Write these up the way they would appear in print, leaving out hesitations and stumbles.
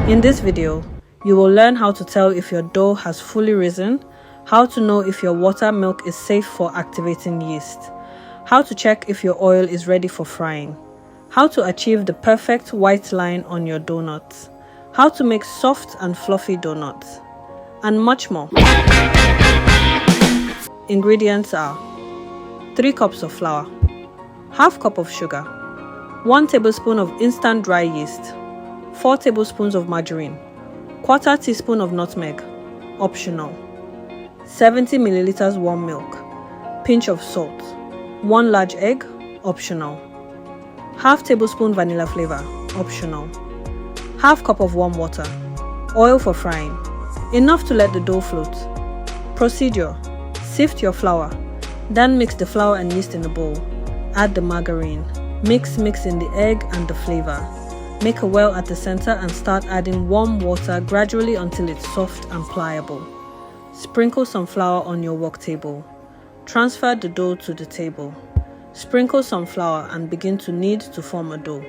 In this video, you will learn how to tell if your dough has fully risen, how to know if your water milk is safe for activating yeast, how to check if your oil is ready for frying, how to achieve the perfect white line on your donuts, how to make soft and fluffy donuts, and much more. Ingredients are 3 cups of flour, half cup of sugar, 1 tablespoon of instant dry yeast, 4 tablespoons of margarine, quarter teaspoon of nutmeg, optional, 70 milliliters warm milk, pinch of salt, 1 large egg, optional, half tablespoon vanilla flavor, optional, half cup of warm water, oil for frying, enough to let the dough float. Procedure: sift your flour, then mix the flour and yeast in a bowl. Add the margarine. Mix in the egg and the flavor. Make a well at the center and start adding warm water gradually until it's soft and pliable. Sprinkle some flour on your work table. Transfer the dough to the table. Sprinkle some flour and begin to knead to form a dough.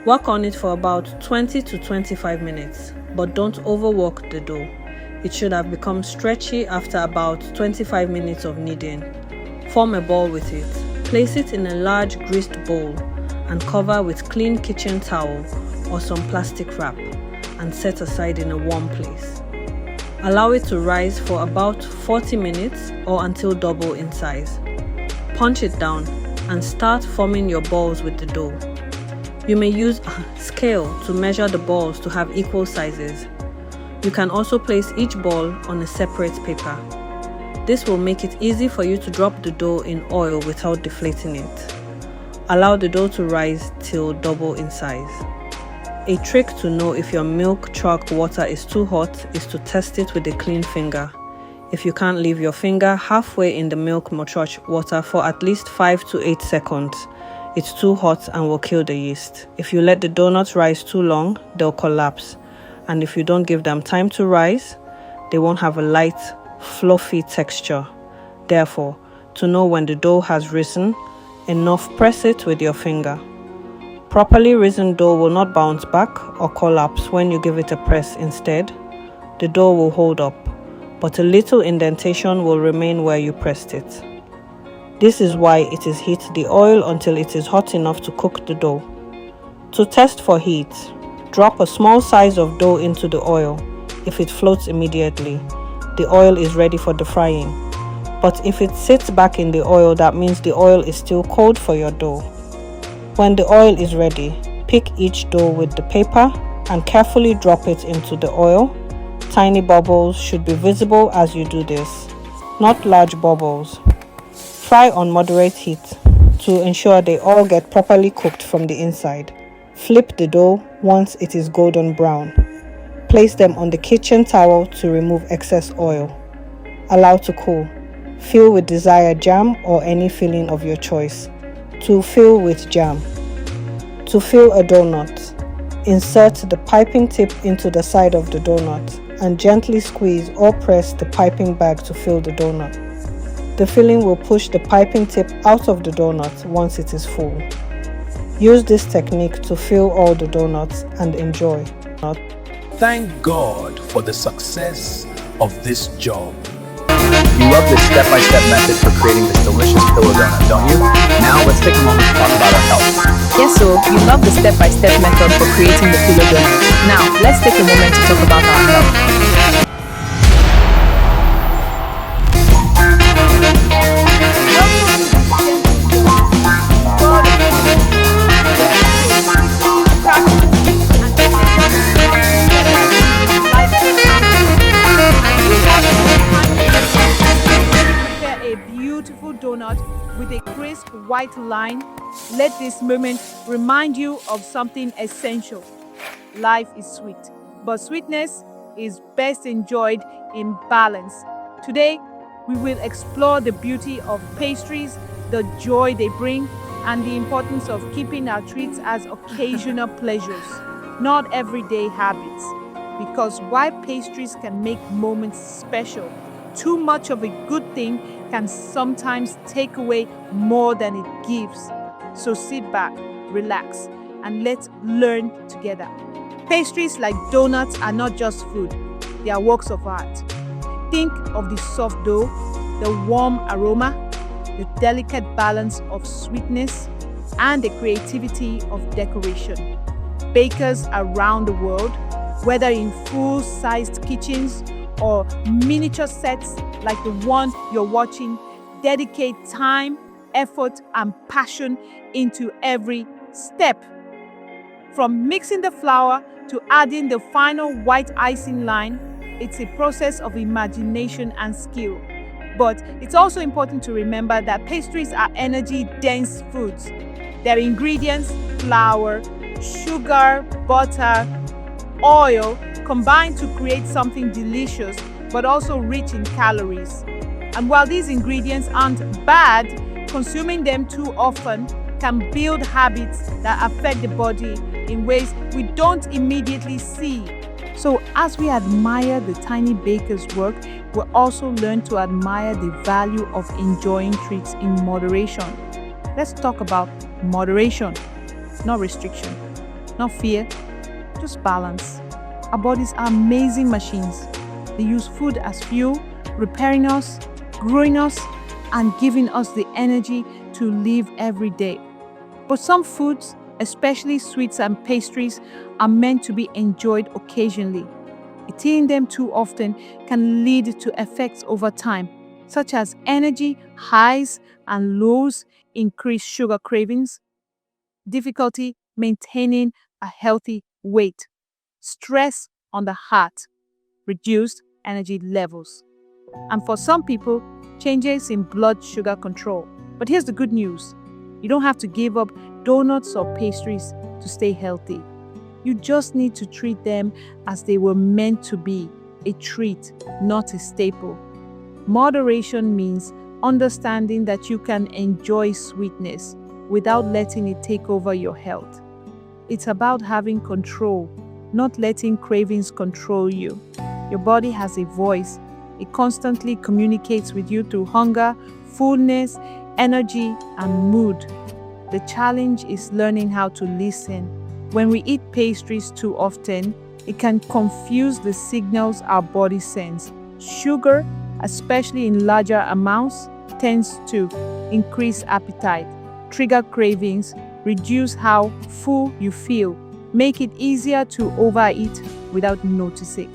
Work on it for about 20 to 25 minutes, but don't overwork the dough. It should have become stretchy after about 25 minutes of kneading. Form a ball with it. Place it in a large greased bowl and cover with clean kitchen towel or some plastic wrap and set aside in a warm place. Allow it to rise for about 40 minutes or until double in size. Punch it down and start forming your balls with the dough. You may use a scale to measure the balls to have equal sizes. You can also place each ball on a separate paper. This will make it easy for you to drop the dough in oil without deflating it. Allow the dough to rise till double in size. A trick to know if your milk chalk water is too hot is to test it with a clean finger. If you can't leave your finger halfway in the milk chalk water for at least 5 to 8 seconds, it's too hot and will kill the yeast. If you let the donuts rise too long, they'll collapse. And if you don't give them time to rise, they won't have a light, fluffy texture. Therefore, to know when the dough has risen, enough press it with your finger. Properly risen dough will not bounce back or collapse when you give it a press instead. The dough will hold up, but a little indentation will remain where you pressed it. This is why it is heat the oil until it is hot enough to cook the dough. To test for heat, drop a small size of dough into the oil. If it floats immediately, the oil is ready for the frying. But if it sits back in the oil, that means the oil is still cold for your dough. When the oil is ready, pick each dough with the paper and carefully drop it into the oil. Tiny bubbles should be visible as you do this, not large bubbles. Fry on moderate heat to ensure they all get properly cooked from the inside. Flip the dough once it is golden brown. Place them on the kitchen towel to remove excess oil. Allow to cool. Fill with desired jam or any filling of your choice. To fill with jam. To fill a donut, insert the piping tip into the side of the donut and gently squeeze or press the piping bag to fill the donut. The filling will push the piping tip out of the donut once it is full. Use this technique to fill all the donuts and enjoy. Thank God for the success of this job. You love this step-by-step method for creating this delicious pillow donut, don't you? Now let's take a moment to talk about our health. Yes, so you love the step-by-step method for creating the pillow donut. Now let's take a moment to talk about our health. Donut with a crisp white line. Let this moment remind you of something essential. Life is sweet, but sweetness is best enjoyed in balance. Today, we will explore the beauty of pastries, the joy they bring, and the importance of keeping our treats as occasional pleasures, not everyday habits. Because while pastries can make moments special, too much of a good thing can sometimes take away more than it gives. So sit back, relax, and let's learn together. Pastries like donuts are not just food, they are works of art. Think of the soft dough, the warm aroma, the delicate balance of sweetness, and the creativity of decoration. Bakers around the world, whether in full-sized kitchens or miniature sets like the one you're watching, dedicate time, effort, and passion into every step. From mixing the flour to adding the final white icing line, it's a process of imagination and skill. But it's also important to remember that pastries are energy-dense foods. Their ingredients, flour, sugar, butter, oil, combine to create something delicious but also rich in calories. And while these ingredients aren't bad, consuming them too often can build habits that affect the body in ways we don't immediately see. So as we admire the tiny baker's work, we also learn to admire the value of enjoying treats in moderation. Let's talk about moderation, not restriction, not fear, just balance. Our bodies are amazing machines. They use food as fuel, repairing us, growing us, and giving us the energy to live every day. But some foods, especially sweets and pastries, are meant to be enjoyed occasionally. Eating them too often can lead to effects over time, such as energy highs and lows, increased sugar cravings, difficulty maintaining a healthy weight, stress on the heart, reduced energy levels, and for some people, changes in blood sugar control. But here's the good news. You don't have to give up donuts or pastries to stay healthy. You just need to treat them as they were meant to be, a treat, not a staple. Moderation means understanding that you can enjoy sweetness without letting it take over your health. It's about having control, not letting cravings control you. Your body has a voice. It constantly communicates with you through hunger, fullness, energy, and mood. The challenge is learning how to listen. When we eat pastries too often, it can confuse the signals our body sends. Sugar, especially in larger amounts, tends to increase appetite, trigger cravings, reduce how full you feel, make it easier to overeat without noticing.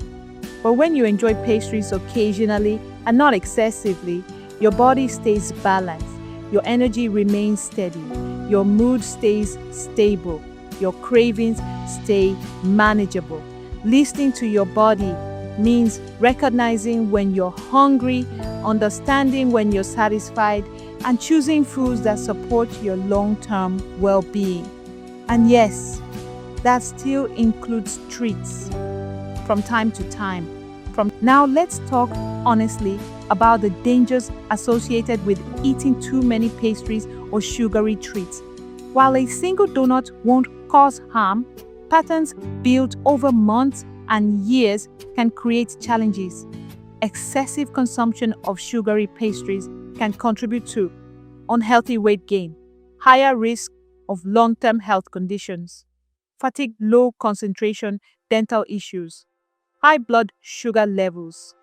But when you enjoy pastries occasionally and not excessively, your body stays balanced, your energy remains steady, your mood stays stable, your cravings stay manageable. Listening to your body means recognizing when you're hungry, understanding when you're satisfied, and choosing foods that support your long-term well-being. And yes, that still includes treats from time to time. Now let's talk honestly about the dangers associated with eating too many pastries or sugary treats. While a single donut won't cause harm, patterns built over months and years can create challenges. Excessive consumption of sugary pastries can contribute to unhealthy weight gain, higher risk of long-term health conditions, fatigue, low concentration, dental issues, high blood sugar levels,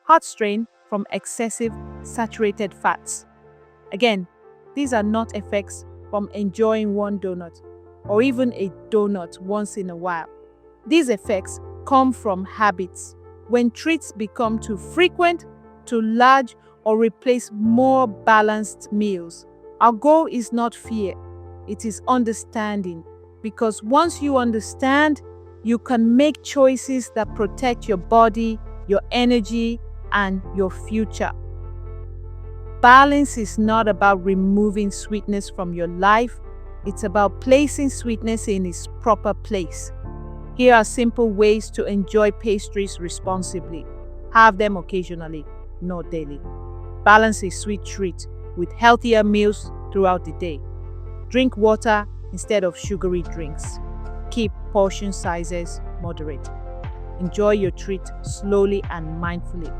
heart strain from excessive saturated fats. Again, these are not effects from enjoying one donut or even a donut once in a while. These effects come from habits. When treats become too frequent, too large, or replace more balanced meals. Our goal is not fear, it is understanding. Because once you understand, you can make choices that protect your body, your energy, and your future. Balance is not about removing sweetness from your life, it's about placing sweetness in its proper place. Here are simple ways to enjoy pastries responsibly. Have them occasionally, not daily. Balance a sweet treat with healthier meals throughout the day. Drink water instead of sugary drinks. Keep portion sizes moderate. Enjoy your treat slowly and mindfully.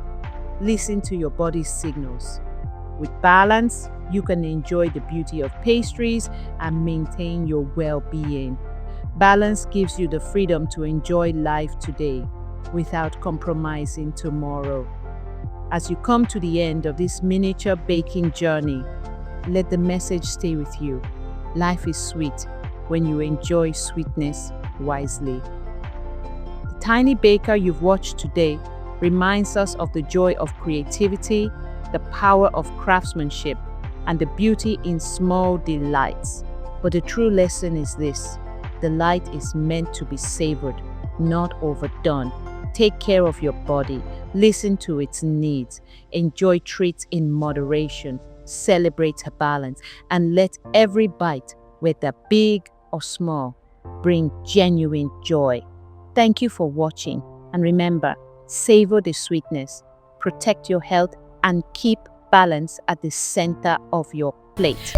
Listen to your body's signals. With balance, you can enjoy the beauty of pastries and maintain your well-being. Balance gives you the freedom to enjoy life today without compromising tomorrow. As you come to the end of this miniature baking journey, let the message stay with you. Life is sweet when you enjoy sweetness wisely. The tiny baker you've watched today reminds us of the joy of creativity, the power of craftsmanship, and the beauty in small delights. But the true lesson is this: delight is meant to be savored, not overdone. Take care of your body, listen to its needs, enjoy treats in moderation, celebrate a balance, and let every bite, whether big or small, bring genuine joy. Thank you for watching, and remember, savor the sweetness, protect your health, and keep balance at the center of your plate.